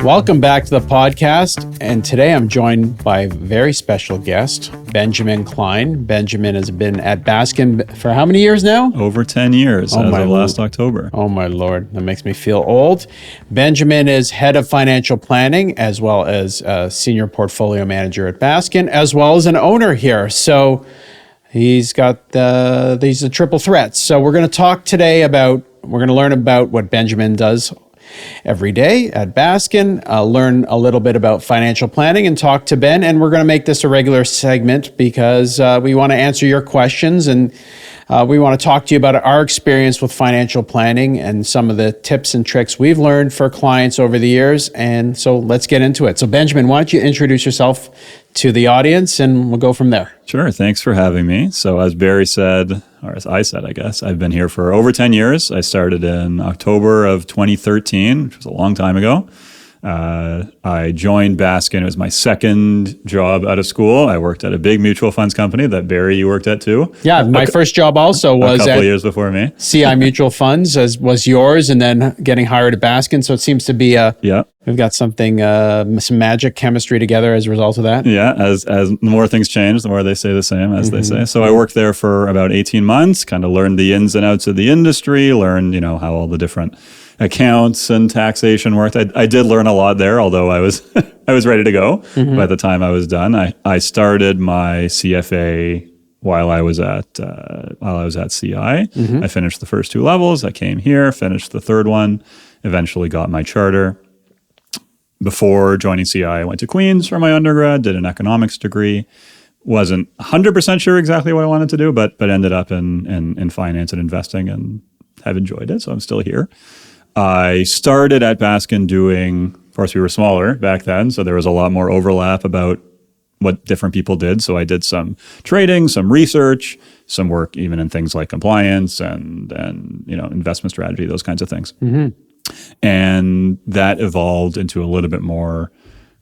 Welcome back to the podcast. And today I'm joined by a very special guest, Benjamin Klein. Benjamin has been at Baskin for how many years now? Over 10 years as of last October. Oh my Lord, that makes me feel old. Benjamin is head of financial planning as well as a senior portfolio manager at Baskin, as well as an owner here. So he's a triple threat. So we're going to talk today we're going to learn about what Benjamin does every day at Baskin, learn a little bit about financial planning and talk to Ben. And we're going to make this a regular segment because we want to answer your questions and we want to talk to you about our experience with financial planning and some of the tips and tricks we've learned for clients over the years. And so let's get into it. So Benjamin, why don't you introduce yourself to the audience and we'll go from there. Sure. Thanks for having me. So as Barry said, or as I said, I guess, I've been here for over 10 years. I started in October of 2013, which was a long time ago. I joined Baskin. It was my second job out of school. I worked at a big mutual funds company that Barry, you worked at too. Yeah, my first job also was a couple of years before me. CI Mutual Funds, as was yours, and then getting hired at Baskin. So it seems to be we've got something, some magic chemistry together as a result of that. Yeah, as the more things change, the more they stay the same, as they say. So I worked there for about 18 months, kind of learned the ins and outs of the industry, learned, how all the different accounts and taxation worked. I did learn a lot there, although I was I was ready to go by the time I was done. I started my CFA while I was at CI. I finished the first two levels. I came here, finished the third one, eventually got my charter. Before joining CI, I went to Queens for my undergrad, did an economics degree. Wasn't 100% sure exactly what I wanted to do, but ended up in finance and investing and have enjoyed it. So I'm still here. I started at Baskin of course, we were smaller back then, so there was a lot more overlap about what different people did. So I did some trading, some research, some work even in things like compliance and investment strategy, those kinds of things. And that evolved into a little bit more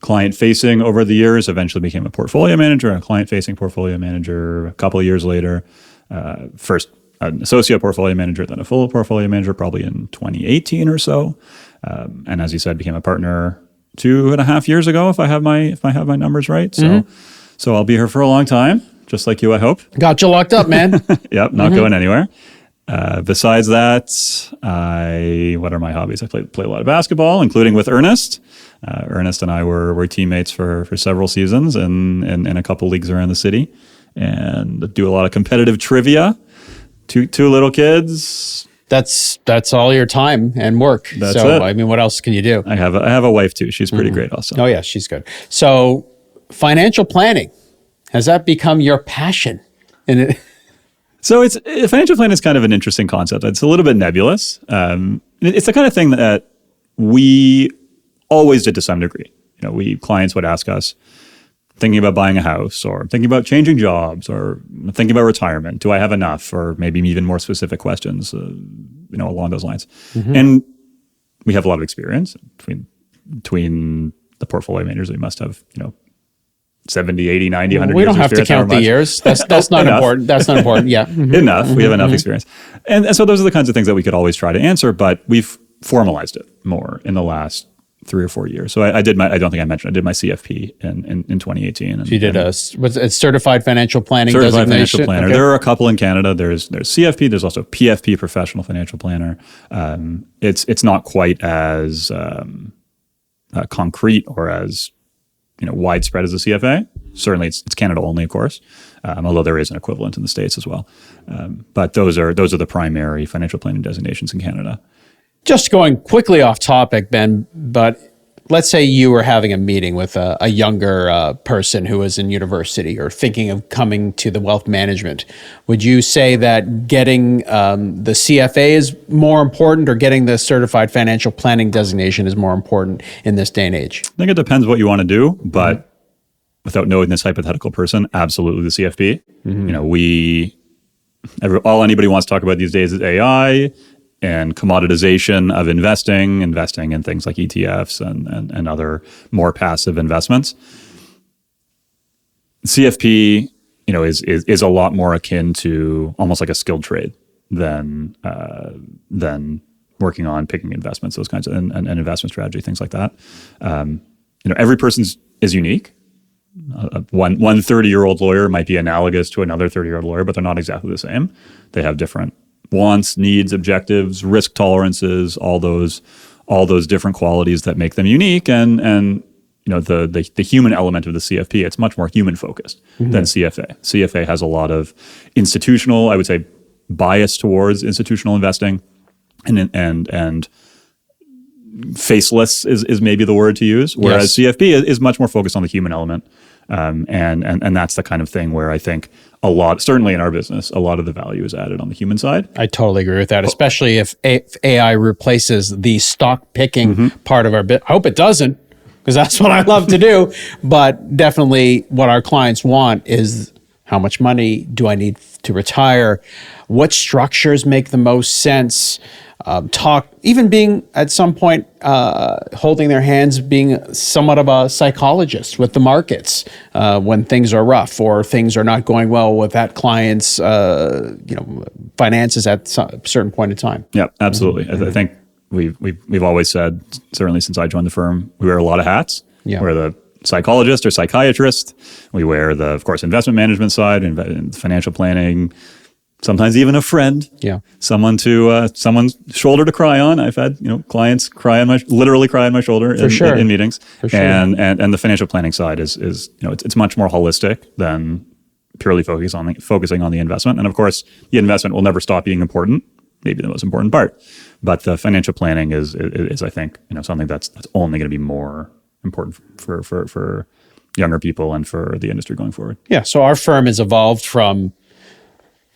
client-facing over the years. Eventually became a portfolio manager, a client-facing portfolio manager. A couple of years later, first an associate portfolio manager, then a full portfolio manager, probably in 2018 or so. And as you said, became a partner 2.5 years ago, if I have my numbers right. So I'll be here for a long time, just like you, I hope. Got you locked up, man. Yep, not going anywhere. Besides that, what are my hobbies? I play a lot of basketball, including with Ernest. Ernest and I were teammates for several seasons in a couple leagues around the city, and do a lot of competitive trivia. Two little kids. That's all your time and work. That's it. I mean, what else can you do? I have a wife too. She's pretty great also. Oh yeah, she's good. So financial planning, has that become your passion? So financial planning is kind of an interesting concept. It's a little bit nebulous. It's the kind of thing that we always did to some degree. Clients would ask us, thinking about buying a house or thinking about changing jobs or thinking about retirement. Do I have enough? Or maybe even more specific questions, along those lines. And we have a lot of experience between the portfolio managers. We must have, 70, 80, 90, 100 years. We don't have to count the years. That's not important. That's not important. Yeah. Enough. We have enough experience. And so those are the kinds of things that we could always try to answer, but we've formalized it more in the last 3 or 4 years. So I did my CFP in 2018. So you did was it certified financial planning certified designation? Financial planner. Okay. There are a couple in Canada. There's CFP. There's also PFP, professional financial planner. It's not quite as concrete or as widespread as a CFA. Certainly, it's Canada only, of course. Although there is an equivalent in the States as well. But those are the primary financial planning designations in Canada. Just going quickly off topic, Ben, but let's say you were having a meeting with a younger person who is in university or thinking of coming to the wealth management. Would you say that getting the CFA is more important or getting the certified financial planning designation is more important in this day and age? I think it depends what you want to do, but without knowing this hypothetical person, absolutely the CFP. All anybody wants to talk about these days is AI and commoditization of investing in things like ETFs and other more passive investments. CFP, is a lot more akin to almost like a skilled trade than working on picking investments, those kinds of, and investment strategy, things like that. Every person is unique. One 30-year-old lawyer might be analogous to another 30-year-old lawyer, but they're not exactly the same. They have different wants, needs, objectives, risk tolerances, all those different qualities that make them unique. And the human element of the CFP, it's much more human focused than CFA. CFA has a lot of institutional, I would say, bias towards institutional investing, and faceless is maybe the word to use. Whereas CFP is much more focused on the human element. And that's the kind of thing where I think certainly in our business, a lot of the value is added on the human side. I totally agree with that, especially if AI replaces the stock picking part of our bit. I hope it doesn't, because that's what I love to do. But definitely what our clients want is, how much money do I need to retire? What structures make the most sense? Even being at some point, holding their hands, being somewhat of a psychologist with the markets when things are rough or things are not going well with that client's finances at a certain point in time. Yeah, absolutely. I think we've always said, certainly since I joined the firm, we wear a lot of hats. Yeah. We're the psychologist or psychiatrist. We wear of course, investment management side, and financial planning. Sometimes even a friend, someone's shoulder to cry on. I've had clients literally cry on my shoulder in meetings. For sure. And the financial planning side is it's much more holistic than purely focusing on the investment. And of course, the investment will never stop being important, maybe the most important part. But the financial planning is I think something that's only going to be more important for younger people and for the industry going forward. Yeah. So our firm has evolved from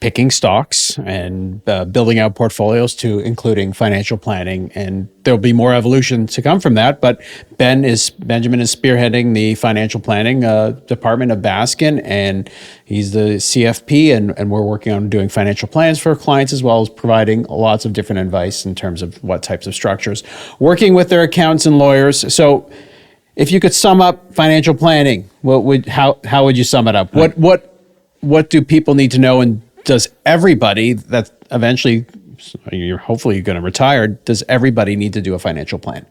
picking stocks and building out portfolios to including financial planning. And there'll be more evolution to come from that. But Benjamin is spearheading the financial planning department of Baskin, and he's the CFP, and we're working on doing financial plans for clients, as well as providing lots of different advice in terms of what types of structures, working with their accountants and lawyers. So if you could sum up financial planning, how would you sum it up? What do people need to know, and does everybody that eventually, you're hopefully going to retire, does everybody need to do a financial plan?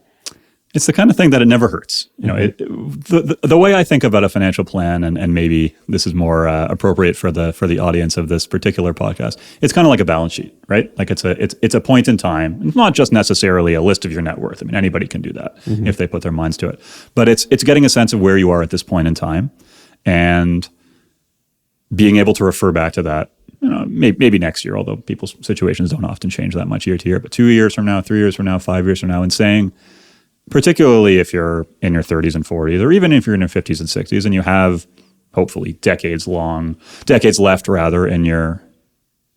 It's the kind of thing that it never hurts. The way I think about a financial plan, and maybe this is more appropriate for the audience of this particular podcast, it's kind of like a balance sheet, right? Like it's a point in time. It's not just necessarily a list of your net worth. I mean, anybody can do that if they put their minds to it. But it's getting a sense of where you are at this point in time, and being able to refer back to that. Maybe next year, although people's situations don't often change that much year to year, but 2 years from now, 3 years from now, 5 years from now, and saying, particularly if you're in your 30s and 40s, or even if you're in your 50s and 60s, and you have hopefully decades left rather in your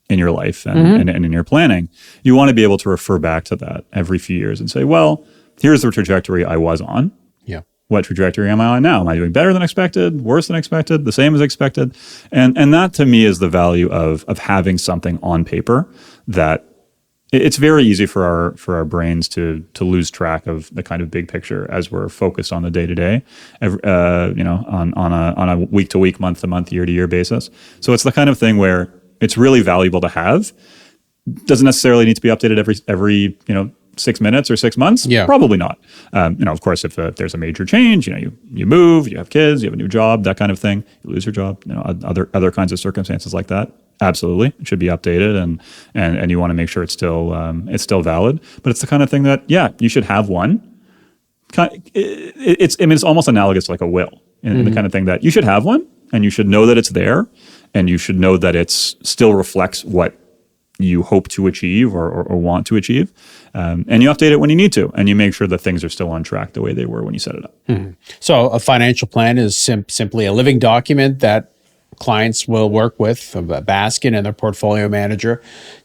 life and in your planning, you want to be able to refer back to that every few years and say, well, here's the trajectory I was on. Yeah. What trajectory am I on now? Am I doing better than expected, worse than expected, the same as expected? And that to me is the value of having something on paper. That it's very easy for our brains to lose track of the kind of big picture as we're focused on the day to day, on a week to week, month to month, year to year basis. So it's the kind of thing where it's really valuable to have. Doesn't necessarily need to be updated every 6 minutes or 6 months? Yeah. Probably not. Of course, if there's a major change, you move, you have kids, you have a new job, that kind of thing, you lose your job, other kinds of circumstances like that. Absolutely, it should be updated, and you want to make sure it's still valid. But it's the kind of thing that you should have one. It's almost analogous to like a will, in the kind of thing that you should have one, and you should know that it's there, and you should know that it still reflects what you hope to achieve or want to achieve. And you update it when you need to, and you make sure that things are still on track the way they were when you set it up. So a financial plan is simply a living document that clients will work with Baskin and their portfolio manager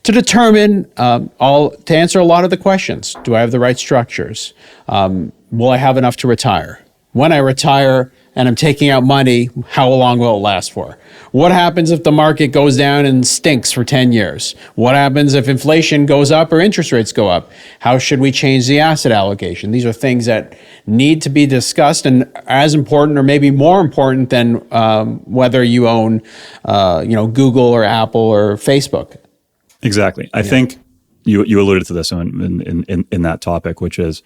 to determine to answer a lot of the questions. Do I have the right structures? Will I have enough to retire? When I retire and I'm taking out money, how long will it last for? What happens if the market goes down and stinks for 10 years? What happens if inflation goes up or interest rates go up? How should we change the asset allocation? These are things that need to be discussed, and as important or maybe more important than whether you own Google or Apple or Facebook. Exactly. I think you alluded to this in that topic, which is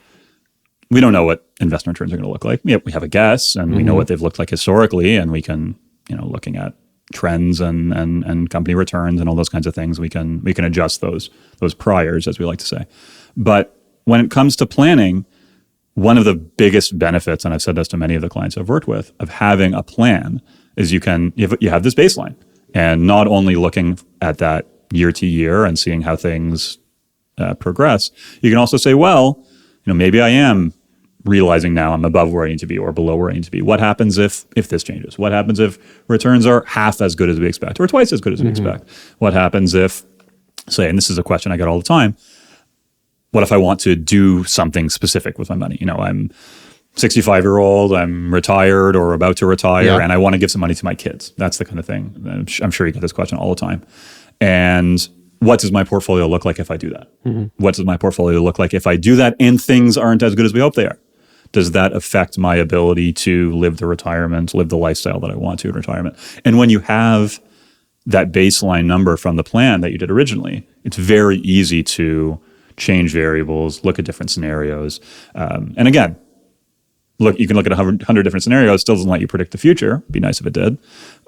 we don't know what investment returns are going to look like. We have a guess, and we know what they've looked like historically, and we can, looking at trends and company returns and all those kinds of things, we can adjust those priors, as we like to say. But when it comes to planning, one of the biggest benefits, and I've said this to many of the clients I've worked with, of having a plan is you have this baseline, and not only looking at that year to year and seeing how things progress, you can also say, well, maybe I am realizing now I'm above where I need to be or below where I need to be. What happens if this changes? What happens if returns are half as good as we expect or twice as good as we expect? What happens if, say, and this is a question I get all the time, what if I want to do something specific with my money? I'm 65-year-old, I'm retired or about to retire, and I want to give some money to my kids. That's the kind of thing. I'm sure you get this question all the time. And what does my portfolio look like if I do that? What does my portfolio look like if I do that and things aren't as good as we hope they are? Does that affect my ability to live the lifestyle that I want to in retirement? And when you have that baseline number from the plan that you did originally, it's very easy to change variables, look at different scenarios. And again, you can look at 100 different scenarios, it still doesn't let you predict the future. It'd be nice if it did.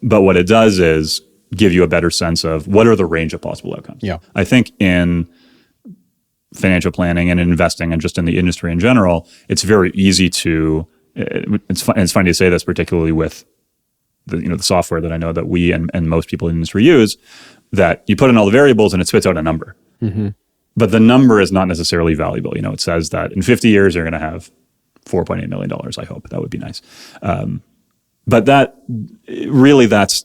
But what it does is give you a better sense of what are the range of possible outcomes. Yeah. I think in financial planning and investing and just in the industry in general, it's very easy to, it's funny to say this, particularly with the software that I know that we and most people in the industry use, that you put in all the variables and it spits out a number. But the number is not necessarily valuable. It says that in 50 years, you're going to have $4.8 million, I hope. That would be nice. But that's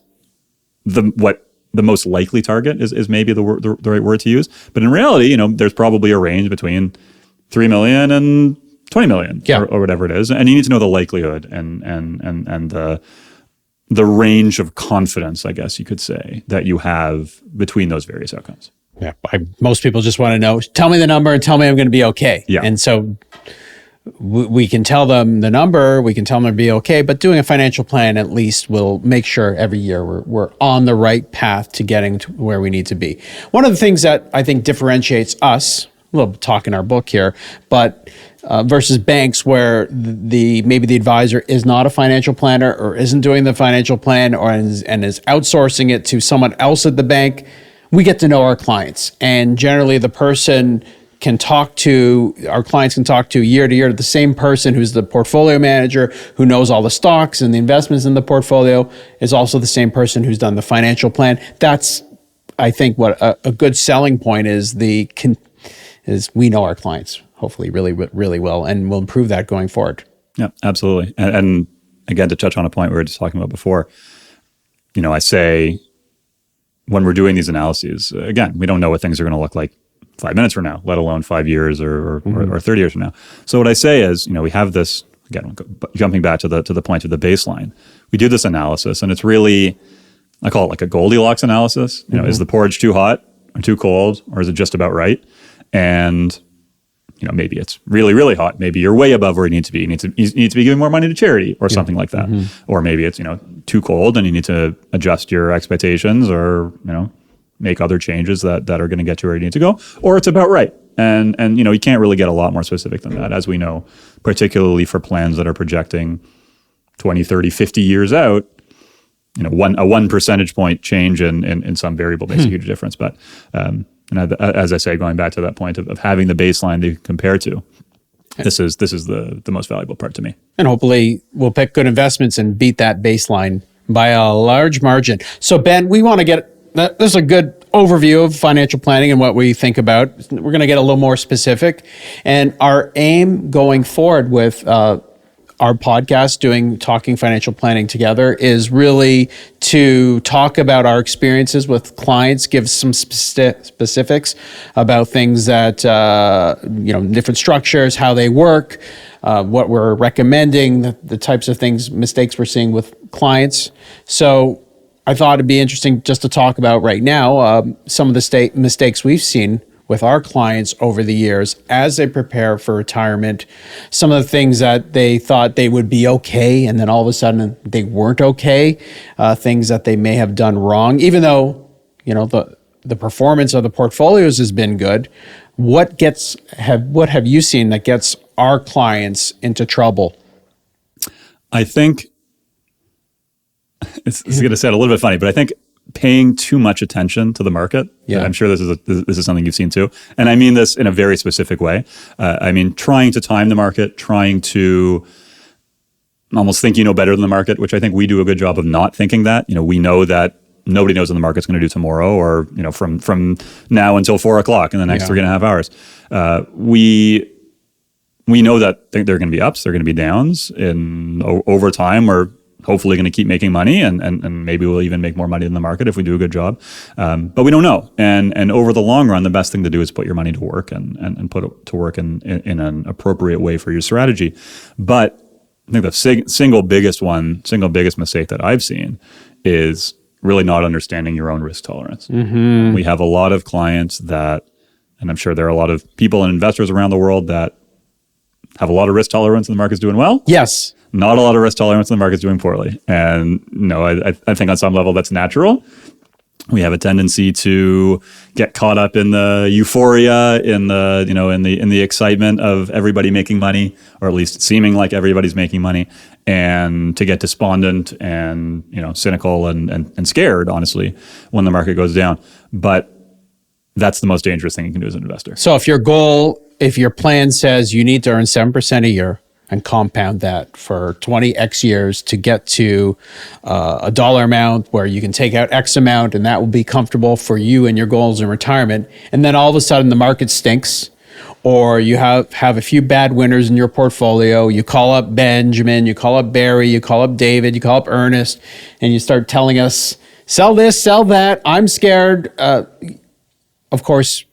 the most likely target is maybe the right word to use. But in reality, there's probably a range between 3 million and 20 million or whatever it is. And you need to know the likelihood and the range of confidence, I guess you could say, that you have between those various outcomes. Yeah, most people just want to know, tell me the number and tell me I'm going to be okay. Yeah. And so we can tell them the number, we can tell them to be okay, but doing a financial plan at least will make sure every year we're on the right path to getting to where we need to be. One of the things that I think differentiates us, a little talk in our book here, but versus banks where maybe the advisor is not a financial planner or isn't doing the financial plan and is outsourcing it to someone else at the bank, we get to know our clients. And generally the person our clients can talk to year to year to the same person who's the portfolio manager, who knows all the stocks and the investments in the portfolio, is also the same person who's done the financial plan. That's, I think, what a good selling point is we know our clients, hopefully really, really well, and we'll improve that going forward. Yeah, absolutely. And again, to touch on a point we were just talking about before, I say when we're doing these analyses, again, we don't know what things are going to look like 5 minutes from now, let alone 5 years or 30 years from now. So what I say is, we have this, again, jumping back to the point of the baseline, we do this analysis, and it's really, I call it like a Goldilocks analysis. Is the porridge too hot or too cold, or is it just about right? And maybe it's really, really hot. Maybe you're way above where you need to be. You need to be giving more money to charity or something like that. Or maybe it's, too cold and you need to adjust your expectations or, make other changes that are going to get you where you need to go, or it's about right. And you can't really get a lot more specific than that, as we know, particularly for plans that are projecting 20, 30, 50 years out. A 1 percentage point change in some variable makes a huge difference. But as I say, going back to that point of having the baseline to compare to, this is the most valuable part to me. And hopefully we'll pick good investments and beat that baseline by a large margin. So Ben, we want to get this is a good overview of financial planning and what we think about. We're going to get a little more specific. And our aim going forward with our podcast, talking financial planning together, is really to talk about our experiences with clients, give some specifics about things that, different structures, how they work, what we're recommending, the types of mistakes we're seeing with clients. So I thought it'd be interesting just to talk about right now some of the mistakes we've seen with our clients over the years as they prepare for retirement, some of the things that they thought they would be okay, and then all of a sudden they weren't okay, things that they may have done wrong, even though, the performance of the portfolios has been good. What have you seen that gets our clients into trouble? I think it's going to sound a little bit funny, but I think paying too much attention to the market. Yeah. I'm sure this is something you've seen too. And I mean this in a very specific way. I mean, trying to time the market, trying to almost think you know better than the market, which I think we do a good job of not thinking that. We know that nobody knows what the market's going to do tomorrow or, from now until 4 o'clock in the next 3.5 hours. We know that there are going to be ups, there are going to be downs over time. We're hopefully going to keep making money and maybe we'll even make more money than the market if we do a good job. But we don't know. And over the long run, the best thing to do is put your money to work and put it to work in an appropriate way for your strategy. But I think the single biggest mistake that I've seen is really not understanding your own risk tolerance. Mm-hmm. We have a lot of clients and I'm sure there are a lot of people and investors around the world that have a lot of risk tolerance and the market's doing well. Yes. Not a lot of risk tolerance and the market's doing poorly. And I think on some level that's natural. We have a tendency to get caught up in the euphoria, in the excitement of everybody making money, or at least seeming like everybody's making money, and to get despondent and cynical and scared, honestly, when the market goes down. But that's the most dangerous thing you can do as an investor. So if your plan says you need to earn 7% a year and compound that for 20x years to get to a dollar amount where you can take out X amount and that will be comfortable for you and your goals in retirement. And then all of a sudden the market stinks, or you have a few bad winners in your portfolio. You call up Benjamin, you call up Barry, you call up David, you call up Ernest, and you start telling us, sell this, sell that, I'm scared. Of course,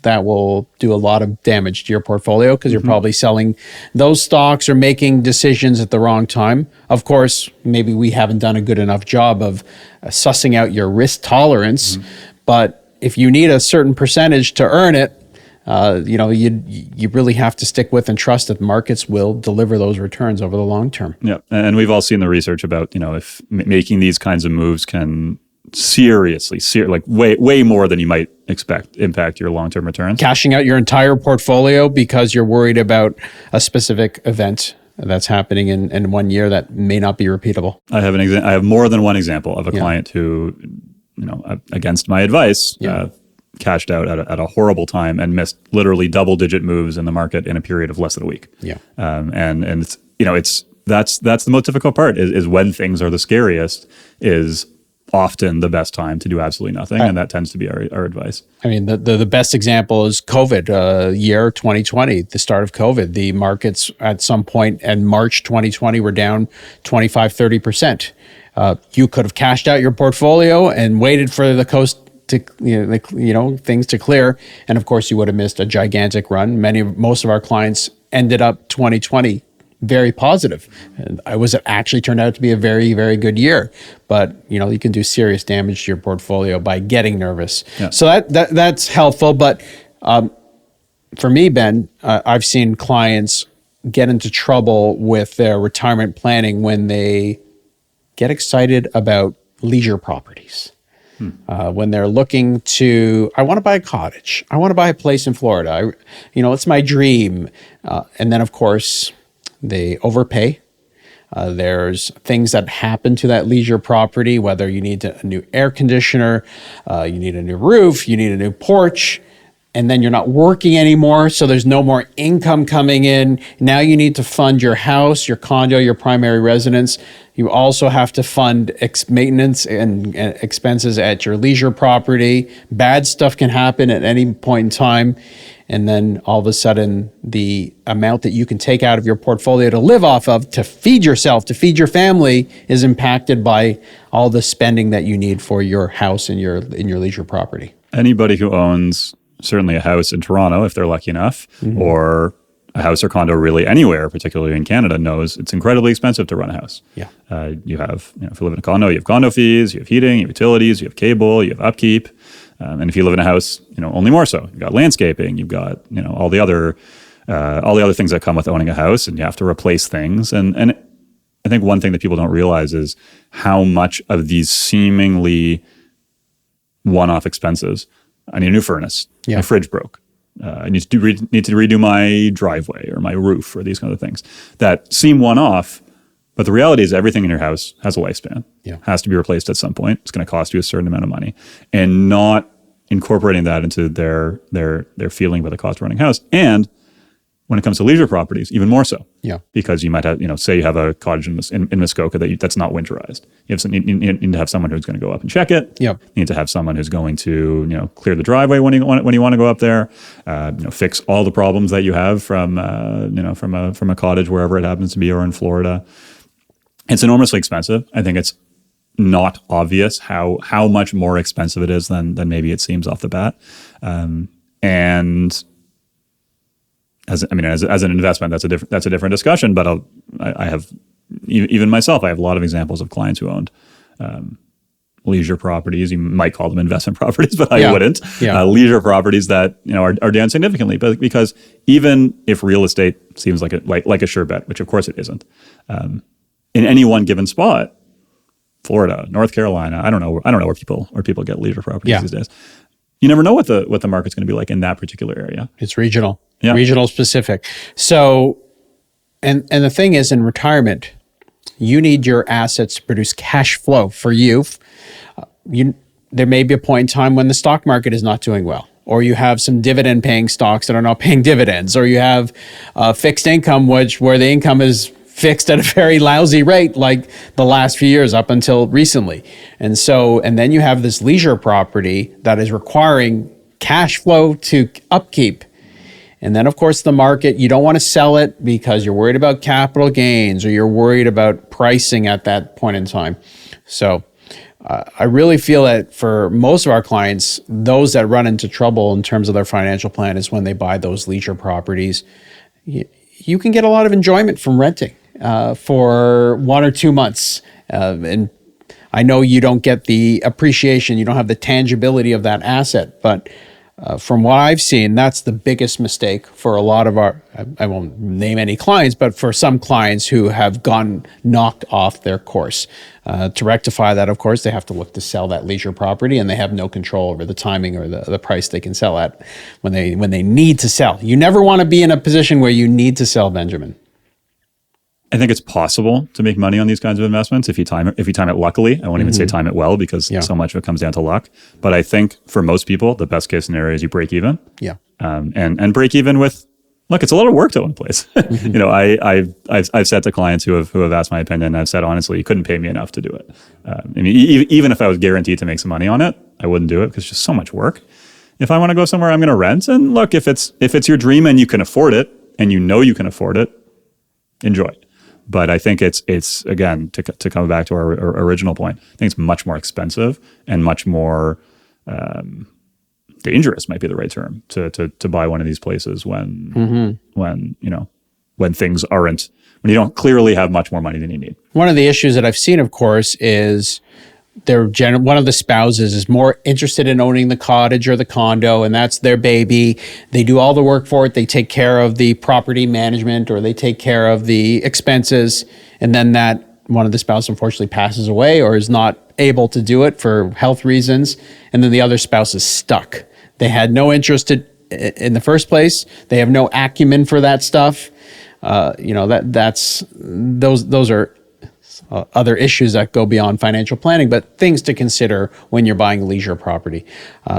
that will do a lot of damage to your portfolio because you're probably selling those stocks or making decisions at the wrong time. Of course, maybe we haven't done a good enough job of sussing out your risk tolerance, but if you need a certain percentage to earn it, you really have to stick with and trust that markets will deliver those returns over the long term. Yeah, and we've all seen the research about, if making these kinds of moves can seriously, like way more than you might expect, impact your long-term returns. Cashing out your entire portfolio because you're worried about a specific event that's happening in 1 year that may not be repeatable. I have more than one example of a client who, against my advice, cashed out at a horrible time and missed literally double-digit moves in the market in a period of less than a week. Yeah, and it's that's the most difficult part is when things are the scariest is often the best time to do absolutely nothing, and that tends to be our advice. I mean, the best example is COVID, year 2020, the start of COVID. The markets at some point in March 2020 were down 25-30%. You could have cashed out your portfolio and waited for the coast to things to clear, and of course you would have missed a gigantic run. Most of our clients ended up 2020 very positive. And it actually turned out to be a very, very good year. But, you can do serious damage to your portfolio by getting nervous. Yeah. So that's helpful. But for me, Ben, I've seen clients get into trouble with their retirement planning when they get excited about leisure properties. When they're looking I want to buy a cottage. I want to buy a place in Florida. It's my dream. And then, of course, they overpay. There's things that happen to that leisure property, whether you need a new air conditioner, you need a new roof, you need a new porch, and then you're not working anymore, so there's no more income coming in. Now you need to fund your house, your condo, your primary residence. You also have to fund maintenance and expenses at your leisure property. Bad stuff can happen at any point in time. And then all of a sudden, the amount that you can take out of your portfolio to live off of, to feed yourself, to feed your family, is impacted by all the spending that you need for your house and your leisure property. Anybody who owns certainly a house in Toronto, if they're lucky enough, or a house or condo really anywhere, particularly in Canada, knows it's incredibly expensive to run a house. Yeah. You have, if you live in a condo, you have condo fees, you have heating, you have utilities, you have cable, you have upkeep. And if you live in a house, only more so. You've got landscaping, you've got, all the other things that come with owning a house, and you have to replace things. And I think one thing that people don't realize is how much of these seemingly one-off expenses. I need a new furnace. Yeah. My fridge broke. I need to redo my driveway or my roof or these kind of things that seem one-off. But the reality is everything in your house has a lifespan. Yeah. Has to be replaced at some point. It's going to cost you a certain amount of money, and not incorporating that into their feeling about the cost of running a house. And when it comes to leisure properties, even more so. Yeah. Because you might have, say you have a cottage in Muskoka that's not winterized. You need to have someone who's going to go up and check it. Yep. You need to have someone who's going to, clear the driveway when you want to go up there. Fix all the problems that you have from a cottage wherever it happens to be, or in Florida. It's enormously expensive. I think it's not obvious how much more expensive it is than maybe it seems off the bat. And as an investment, that's a different discussion. But I have, even myself, I have a lot of examples of clients who owned leisure properties. You might call them investment properties, but I wouldn't. Yeah. Leisure properties that are down significantly, but because even if real estate seems like a sure bet, which of course it isn't, in any one given spot, Florida, North Carolina, I don't know where people get leisure properties these days. You never know what the market's going to be like in that particular area. It's regional. Yeah. Regional specific. So, and the thing is, in retirement, you need your assets to produce cash flow for you. There may be a point in time when the stock market is not doing well, or you have some dividend paying stocks that are not paying dividends, or you have fixed income, where the income is fixed at a very lousy rate, like the last few years up until recently. And then you have this leisure property that is requiring cash flow to upkeep. And then, of course, the market, you don't want to sell it because you're worried about capital gains, or you're worried about pricing at that point in time. So I really feel that for most of our clients, those that run into trouble in terms of their financial plan is when they buy those leisure properties. You can get a lot of enjoyment from renting for 1 or 2 months. And I know you don't get the appreciation, you don't have the tangibility of that asset, but from what I've seen, that's the biggest mistake for a lot of I won't name any clients, but for some clients who have gone knocked off their course. To rectify that, of course, they have to look to sell that leisure property, and they have no control over the timing or the price they can sell at when they need to sell. You never want to be in a position where you need to sell, Benjamin. I think it's possible to make money on these kinds of investments if you time it luckily. I won't even say time it well, because so much of it comes down to luck. But I think for most people, the best case scenario is you break even. Yeah. And break even with, look, it's a lot of work to own a place. I've said to clients who have asked my opinion, I've said honestly, you couldn't pay me enough to do it. Even if I was guaranteed to make some money on it, I wouldn't do it because it's just so much work. If I want to go somewhere, I'm going to rent. And look, if it's your dream and you can afford it, and you can afford it, enjoy. But I think it's again, to come back to our original point, I think it's much more expensive and much more dangerous, might be the right term, to buy one of these places when things aren't, when you don't clearly have much more money than you need. One of the issues that I've seen, of course, is one of the spouses is more interested in owning the cottage or the condo, and that's their baby. They do all the work for it. They take care of the property management, or they take care of the expenses. And then that one of the spouses unfortunately passes away or is not able to do it for health reasons. And then the other spouse is stuck. They had no interest in the first place. They have no acumen for that stuff. Those are other issues that go beyond financial planning, but things to consider when you're buying leisure property.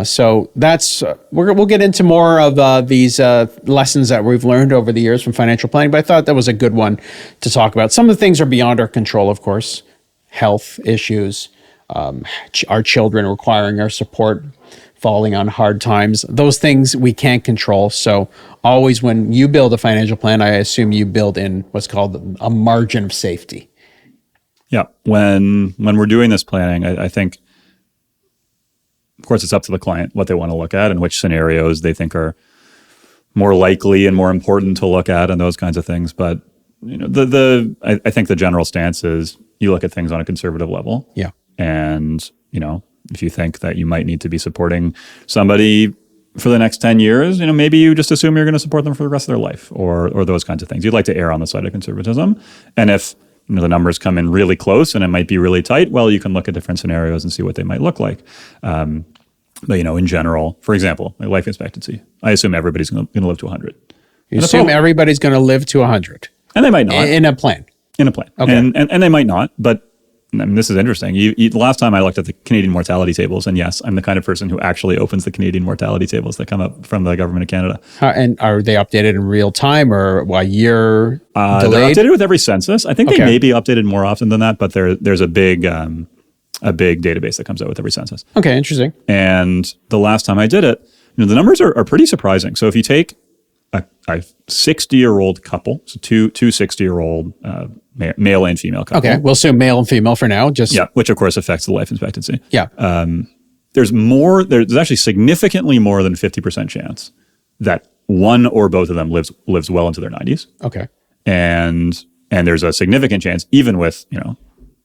So that's we'll get into more of these lessons that we've learned over the years from financial planning, but I thought that was a good one to talk about. Some of the things are beyond our control, of course. Health issues, our children requiring our support, falling on hard times. Those things we can't control. So always when you build a financial plan, I assume you build in what's called a margin of safety. Yeah, when we're doing this planning, I think, of course, it's up to the client what they want to look at and which scenarios they think are more likely and more important to look at and those kinds of things. But I think the general stance is you look at things on a conservative level. Yeah, and if you think that you might need to be supporting somebody for the next 10 years, maybe you just assume you're going to support them for the rest of their life, or those kinds of things. You'd like to err on the side of conservatism, and if the numbers come in really close and it might be really tight, well, you can look at different scenarios and see what they might look like. But, in general, for example, like life expectancy, I assume everybody's going to live to 100. You assume everybody's going to live to 100. And they might not. In a plan. In a plan. Okay. And they might not, but this is interesting. The last time I looked at the Canadian mortality tables, and yes, I'm the kind of person who actually opens the Canadian mortality tables that come up from the government of Canada. And are they updated in real time or a year delayed? They're updated with every census. I think they may be updated more often than that, but there's a big database that comes out with every census. Okay, interesting. And the last time I did it, the numbers are pretty surprising. So if you take a 60-year-old couple, so two 60-year-old male and female couple. Okay, we'll assume male and female for now. Which of course affects the life expectancy. Yeah. There's actually significantly more than 50% chance that one or both of them lives well into their 90s. Okay. And there's a significant chance, even with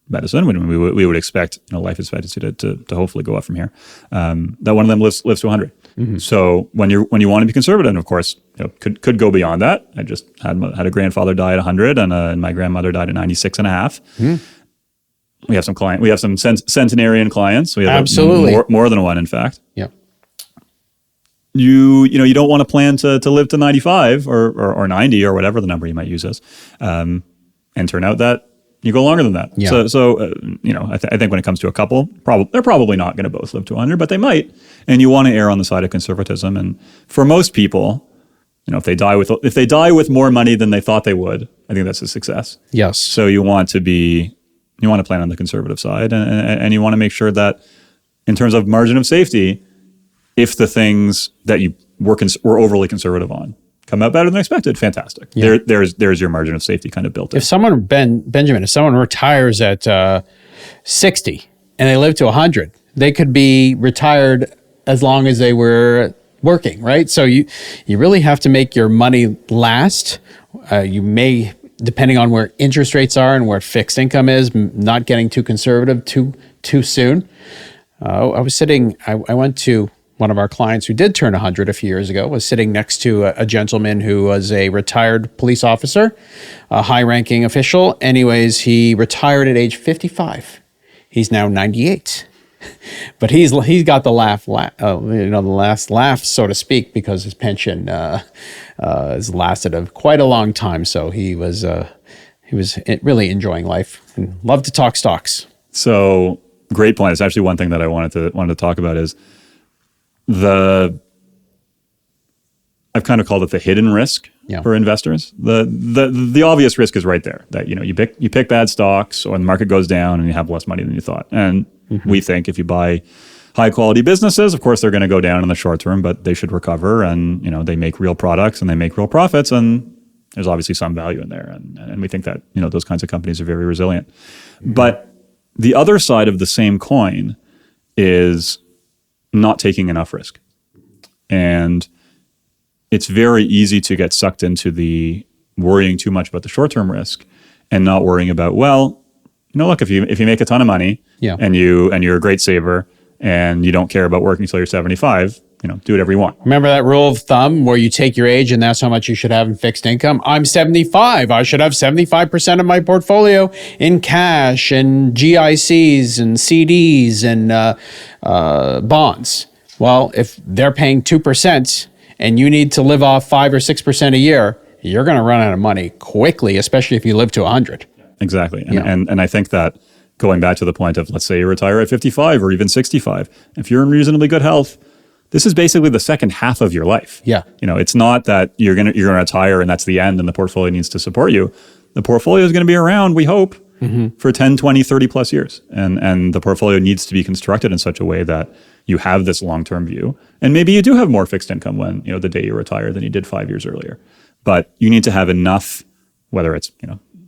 medicine, when we would expect life expectancy to hopefully go up from here, that one of them lives to 100. Mm-hmm. So when you want to be conservative, and of course could go beyond that. I just had a grandfather die at 100, and my grandmother died at 96 and a half. Mm. We have some centenarian clients. We have absolutely more than one, in fact. Yeah. You don't want to plan to live to 95 or 90 or whatever the number you might use is, and turn out that you go longer than that. Yeah. So I think when it comes to a couple, they're probably not going to both live to 100, but they might. And you want to err on the side of conservatism. And for most people, if they die with more money than they thought they would, I think that's a success. Yes. So you want to plan on the conservative side, and you want to make sure that in terms of margin of safety, if the things that you were overly conservative on come out better than expected, fantastic. Yeah. There's your margin of safety kind of built in. If someone, Benjamin, retires at 60 and they live to 100, they could be retired as long as they were working, right? So you really have to make your money last. You may, depending on where interest rates are and where fixed income is, not getting too conservative too soon. I went to one of our clients who did turn 100 a few years ago, was sitting next to a gentleman who was a retired police officer, a high-ranking official. Anyways, he retired at age 55. He's now 98. But he's got the the last laugh, so to speak, because his pension has lasted quite a long time. So he was really enjoying life and loved to talk stocks. So great point. It's actually one thing that I wanted to talk about is I've kind of called it the hidden risk for investors. The obvious risk is right there, that you pick bad stocks, or the market goes down and you have less money than you thought. And we think if you buy high quality businesses, of course they're going to go down in the short term, but they should recover, and they make real products and they make real profits, and there's obviously some value in there. And we think that those kinds of companies are very resilient. Mm-hmm. But the other side of the same coin is not taking enough risk. And it's very easy to get sucked into the worrying too much about the short-term risk and not worrying about, look, if you make a ton of money and you're a great saver and you don't care about working until you're 75, do whatever you want. Remember that rule of thumb where you take your age and that's how much you should have in fixed income? I'm 75. I should have 75% of my portfolio in cash and GICs and CDs and bonds. Well, if they're paying 2% and you need to live off 5 or 6% a year, you're going to run out of money quickly, especially if you live to 100. Exactly. And I think that going back to the point of, let's say you retire at 55 or even 65, if you're in reasonably good health, this is basically the second half of your life. Yeah. It's not that you're going to retire and that's the end and the portfolio needs to support you. The portfolio is going to be around, we hope, for 10, 20, 30 plus years. And the portfolio needs to be constructed in such a way that you have this long-term view. And maybe you do have more fixed income when, the day you retire than you did 5 years earlier. But you need to have enough, whether it's,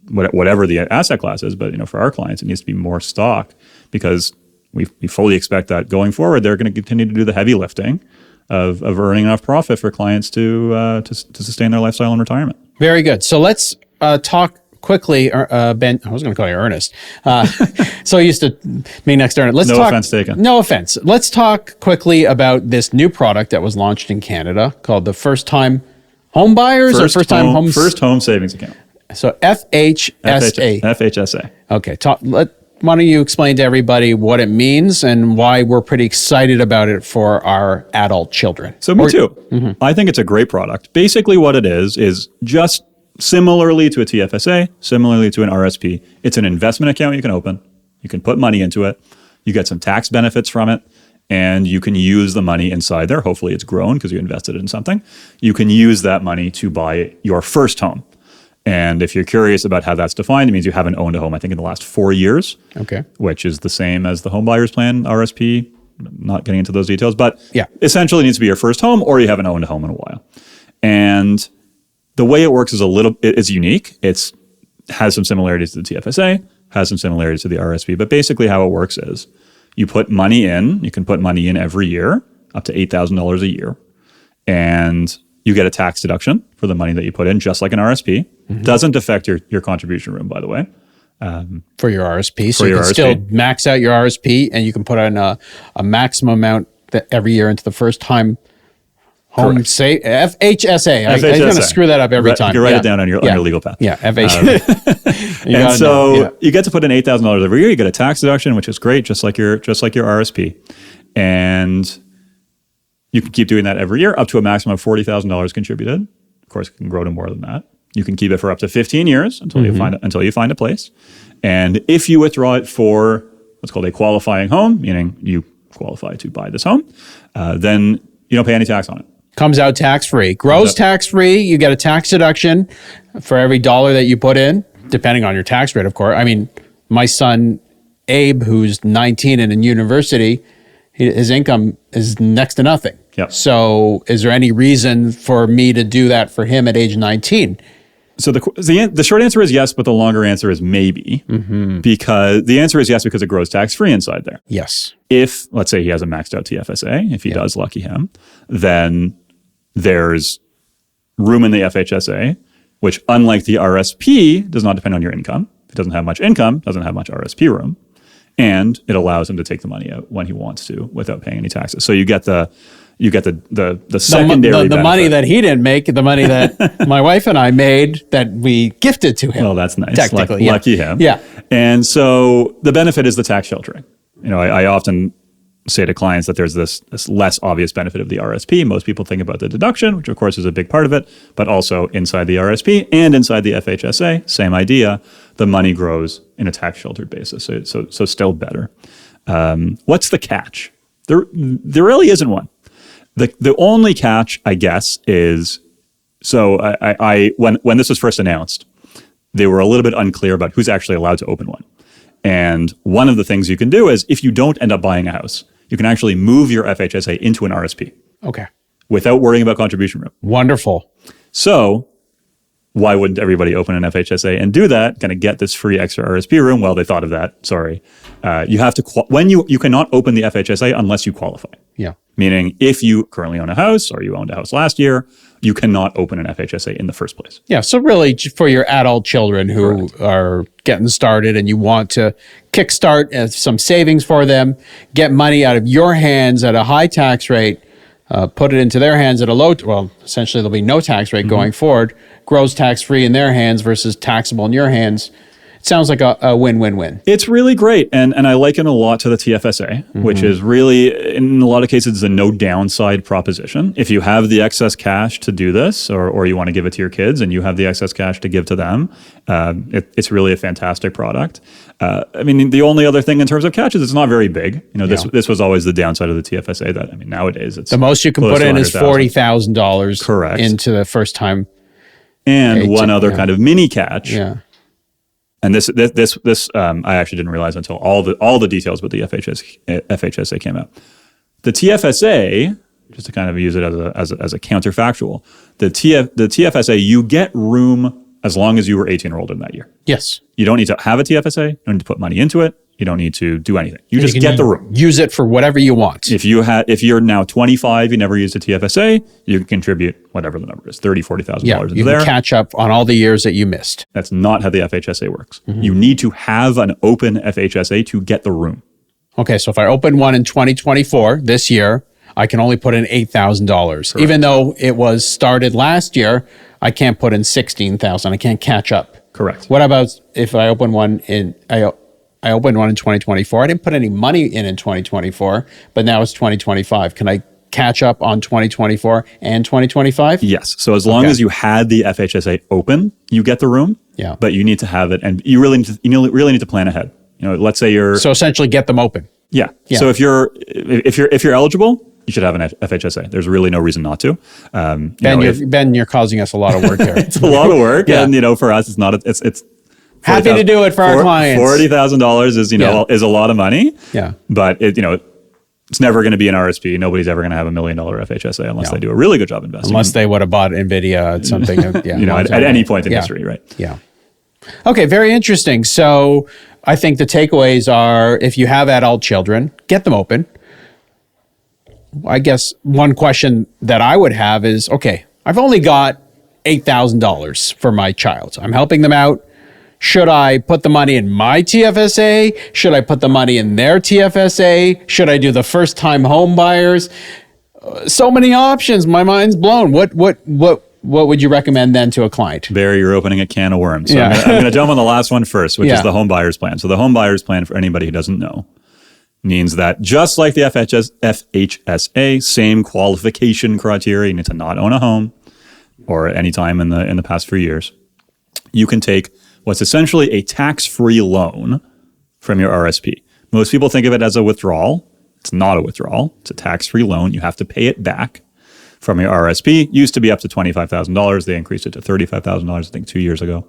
whatever the asset class is, but, for our clients, it needs to be more stock, because we fully expect that going forward, they're going to continue to do the heavy lifting of earning enough profit for clients to sustain their lifestyle in retirement. Very good. So let's talk quickly, Ben. I was going to call you Ernest. So used to me next to Ernest. No offense taken. No offense. Let's talk quickly about this new product that was launched in Canada called the First Time Home Buyers First Home Savings Account. So FHSA. FHSA. Okay. why don't you explain to everybody what it means and why we're pretty excited about it for our adult children? So me too. I think it's a great product. Basically what it is just similarly to a TFSA, similarly to an RSP, it's an investment account you can open. You can put money into it. You get some tax benefits from it, and you can use the money inside there. Hopefully it's grown because you invested in something. You can use that money to buy your first home. And if you're curious about how that's defined, it means you haven't owned a home, I think, in the last 4 years, Okay. which is the same as the home buyer's plan, RSP. Not getting into those details, but Yeah. essentially it needs to be your first home or you haven't owned a home in a while. And the way it works is it's unique. It's has some similarities to the TFSA, has some similarities to the RSP, but basically how it works is you put money in, you can put money in every year, up to $8,000 a year, and you get a tax deduction for the money that you put in, just like an RSP. Doesn't affect your contribution room, by the way. For your RSP. So For you your can RSP. still max out your RSP and you can put in a maximum amount that every year into the first time home Correct. say FHSA. I'm going to FHSA. screw that up every time. You write it down on your legal path. Yeah, FHSA. And so you get to put in $8,000 every year. You get a tax deduction, which is great, just like your RSP. And you can keep doing that every year up to a maximum of $40,000 contributed. Of course, it can grow to more than that. You can keep it for up to 15 years until you find a place. And if you withdraw it for what's called a qualifying home, meaning you qualify to buy this home, then you don't pay any tax on it. Comes out tax-free. Grows tax-free. You get a tax deduction for every dollar that you put in, depending on your tax rate, of course. I mean, my son, Abe, who's 19 and in university, his income is next to nothing. Yep. So is there any reason for me to do that for him at age 19? So the short answer is yes, but the longer answer is maybe. Because the answer is yes because it grows tax-free inside there. Yes. If, let's say he has a maxed out TFSA, if he does, lucky him, then there's room in the FHSA, which unlike the RSP, does not depend on your income. If he doesn't have much income, doesn't have much RSP room. And it allows him to take the money out when he wants to without paying any taxes. So you get the secondary the money benefit. that he didn't make, the money that my wife and I made that we gifted to him. Well, that's nice. Technically, yeah. Lucky him. Yeah. And so the benefit is the tax sheltering. You know, I often say to clients that there's this less obvious benefit of the RSP. Most people think about the deduction, which of course is a big part of it, but also inside the RSP and inside the FHSA, same idea. The money grows in a tax sheltered basis. So still better. What's the catch? There really isn't one. The only catch, I guess, is so when this was first announced, they were a little bit unclear about who's actually allowed to open one. And one of the things you can do is if you don't end up buying a house, you can actually move your FHSA into an RSP Okay. without worrying about contribution room. Wonderful. So why wouldn't everybody open an FHSA and do that? Going to get this free extra RSP room? Well, they thought of that. Sorry. You have to, you cannot open the FHSA unless you qualify. Yeah. Meaning if you currently own a house or you owned a house last year, you cannot open an FHSA in the first place. Yeah. So really for your adult children who are getting started and you want to kickstart some savings for them, get money out of your hands at a high tax rate, put it into their hands at a low, essentially there'll be no tax rate going forward, grows tax-free in their hands versus taxable in your hands. It sounds like a win-win-win. It's really great. And I liken a lot to the TFSA, which is really, in a lot of cases, a no downside proposition. If you have the excess cash to do this, or you want to give it to your kids and you have the excess cash to give to them, it's really a fantastic product. I mean, the only other thing in terms of catch is it's not very big. You know, this was always the downside of the TFSA that, I mean, nowadays it's The most you can close put to I is $40,000 Correct. into the first time. And one other kind of mini catch. Yeah. And this I actually didn't realize until all the details about the FHSA came out. The TFSA, just to kind of use it as a counterfactual, the TFSA, you get room as long as you were 18 or older in that year. Yes. You don't need to have a TFSA. You don't need to put money into it. You don't need to do anything. You just get the room. Use it for whatever you want. If you're now 25, you never used a TFSA, you can contribute whatever the number is, $30,000, $40,000 you there. can catch up on all the years that you missed. That's not how the FHSA works. You need to have an open FHSA to get the room. Okay, so if I open one in 2024, this year, I can only put in $8,000. Even though it was started last year, I can't put in $16,000. I can't catch up. Correct. What about if I open one I I opened one in 2024. I didn't put any money in 2024, but now it's 2025. Can I catch up on 2024 and 2025? Yes. So as long as you had the FHSA open, you get the room. Yeah. But you need to have it, and you really need to plan ahead. Let's say you're So essentially get them open. Yeah. So if you're eligible, you should have an FHSA. There's really no reason not to. Ben, you're causing us a lot of work here. It's a lot of work, and for us, it's not. It's happy to do it for our clients. $40,000 is is a lot of money. Yeah. But it's never going to be an RSP. Nobody's ever going to have $1 million FHSA unless they do a really good job investing. Unless they would have bought NVIDIA at something. At any point in history, right? Yeah. Okay, very interesting. So I think the takeaways are, if you have adult children, get them open. I guess one question that I would have is, okay, I've only got $8,000 for my child. I'm helping them out. Should I put the money in my TFSA? Should I put the money in their TFSA? Should I do the first-time home buyers? So many options. My mind's blown. What would you recommend then to a client? Barry, you're opening a can of worms. So I'm going to jump on the last one first, which is the home buyers plan. So the home buyers plan, for anybody who doesn't know, means that just like the FHSA, same qualification criteria. You need to not own a home or at any time in the past few years. You can take what's essentially a tax-free loan from your RSP. Most people think of it as a withdrawal. It's not a withdrawal. It's a tax-free loan. You have to pay it back from your RSP. Used to be up to $25,000. They increased it to $35,000, I think, 2 years ago.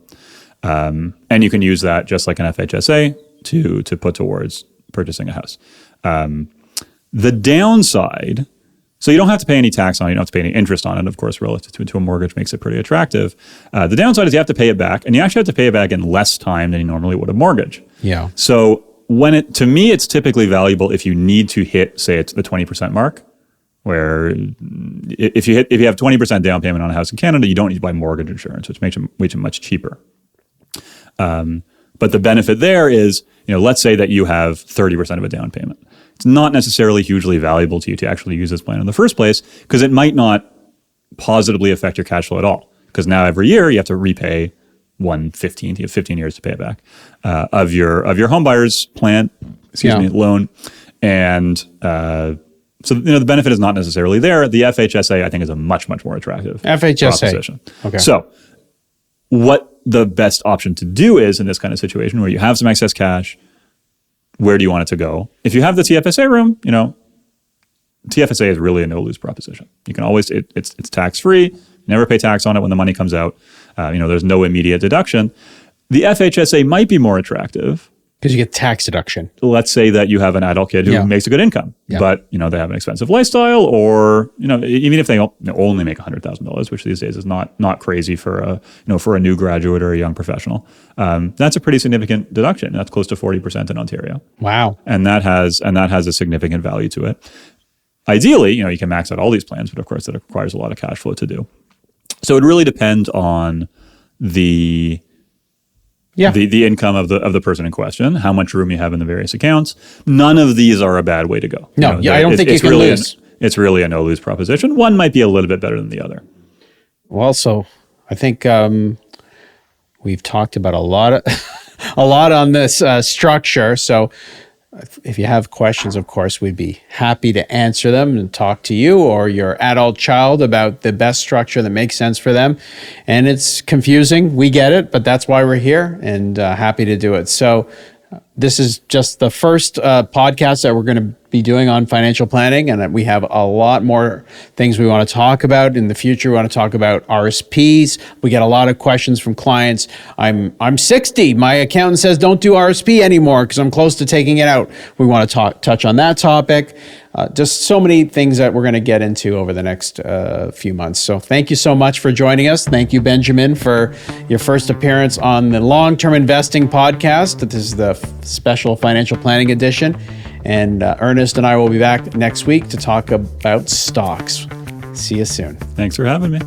And you can use that just like an FHSA to put towards purchasing a house. The downside, so you don't have to pay any tax on it. You don't have to pay any interest on it, of course, relative to a mortgage makes it pretty attractive. The downside is you have to pay it back, and you actually have to pay it back in less time than you normally would a mortgage. Yeah. So to me, it's typically valuable if you need to hit, say, it's the 20% mark, where if you have 20% down payment on a house in Canada, you don't need to buy mortgage insurance, which makes it much cheaper. But the benefit there is, let's say that you have 30% of a down payment. It's not necessarily hugely valuable to you to actually use this plan in the first place, because it might not positively affect your cash flow at all. Because now every year you have to repay 1/15. You have 15 years to pay it back of your home buyer's plan, loan, and so the benefit is not necessarily there. The FHSA, I think, is a much more attractive proposition. Okay. So what the best option to do is in this kind of situation where you have some excess cash, where do you want it to go? If you have the TFSA room, TFSA is really a no-lose proposition. You can always, it's tax-free, never pay tax on it when the money comes out. There's no immediate deduction. The FHSA might be more attractive. Because you get tax deduction. Let's say that you have an adult kid who makes a good income, but they have an expensive lifestyle, or even if they only make $100,000, which these days is not crazy for a new graduate or a young professional. That's a pretty significant deduction. That's close to 40% in Ontario. Wow. And that has a significant value to it. Ideally, you can max out all these plans, but of course that requires a lot of cash flow to do. So it really depends on the income of the person in question, how much room you have in the various accounts. None of these are a bad way to go. No, I don't think you can lose. It's really a no-lose proposition. One might be a little bit better than the other. Well, so I think we've talked about a lot on this structure. So if you have questions, of course, we'd be happy to answer them and talk to you or your adult child about the best structure that makes sense for them. And it's confusing. We get it, but that's why we're here, and happy to do it. So this is just the first podcast that we're going to be doing on financial planning, and we have a lot more things we want to talk about in the future. We want to talk about RSPs. We get a lot of questions from clients. I'm 60. My accountant says don't do RSP anymore because I'm close to taking it out. We want to touch on that topic. Just so many things that we're going to get into over the next few months. So thank you so much for joining us. Thank you, Benjamin, for your first appearance on the Long-Term Investing Podcast. This is the special financial planning edition. And Ernest and I will be back next week to talk about stocks. See you soon. Thanks for having me.